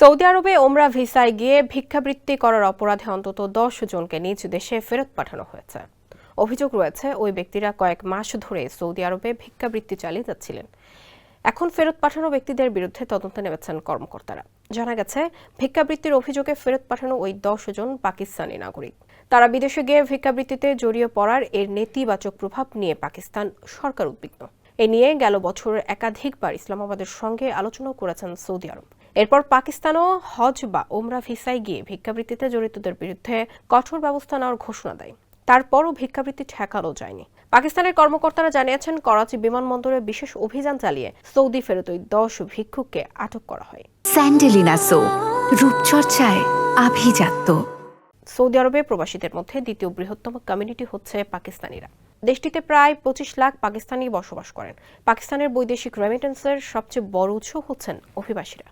Saudi আরবে ওমরা ভিসায় গিয়ে ভিক্ষাবৃত্তি করার অপরাধে অন্তত 10 জনকে নিজ দেশে ফেরত পাঠানো হয়েছে। অভিযোগ রয়েছে ওই ব্যক্তিরা কয়েক মাস ধরে সৌদি আরবে ভিক্ষাবৃত্তি চালিয়ে যাচ্ছিলেন। এখন ফেরত পাঠানো ব্যক্তিদের বিরুদ্ধে তদন্তে নেমেছেন কর্মকর্তারা। জানা গেছে, ভিক্ষাবৃত্তির অভিযোগে ফেরত পাঠানো ওই 10 জন পাকিস্তানি নাগরিক। তারা বিদেশে গিয়ে ভিক্ষাবৃত্তিতে জড়িয়ে পড়ার এর নেতিবাচক প্রভাব নিয়ে পাকিস্তান সরকার উদ্বিগ্ন। এ নিয়ে গেল বছর একাধিকবার ইসলামাবাদের সঙ্গে আলোচনাও করেছেন সৌদি আরব। এরপর পাকিস্তানও হজ বা ওমরা ভিসায় গিয়ে ভিক্ষাবৃত্তিতে জড়িতদের বিরুদ্ধে কঠোর ব্যবস্থা নেওয়ার ঘোষণা দেয়। তারপরও ভিক্ষাবৃত্তি ঠেকানো যায়নি। পাকিস্তানের কর্মকর্তারা জানিয়েছেন, করাচি বিমানবন্দরে বিশেষ অভিযান চালিয়ে সৌদি ফেরত ওই 10 ভিক্ষুককে আটক করা হয়। স্যান্ডেলিনা সো, রূপচর্চায় আভিজাত্য। সৌদি আরবে প্রবাসীদের মধ্যে দ্বিতীয় বৃহত্তম কমিউনিটি হচ্ছে পাকিস্তানিরা। দেশটিতে প্রায় 25 লাখ পাকিস্তানি বসবাস করেন। পাকিস্তানের বৈদেশিক রেমিটেন্সের সবচেয়ে বড় উৎস হচ্ছেন অভিবাসীরা।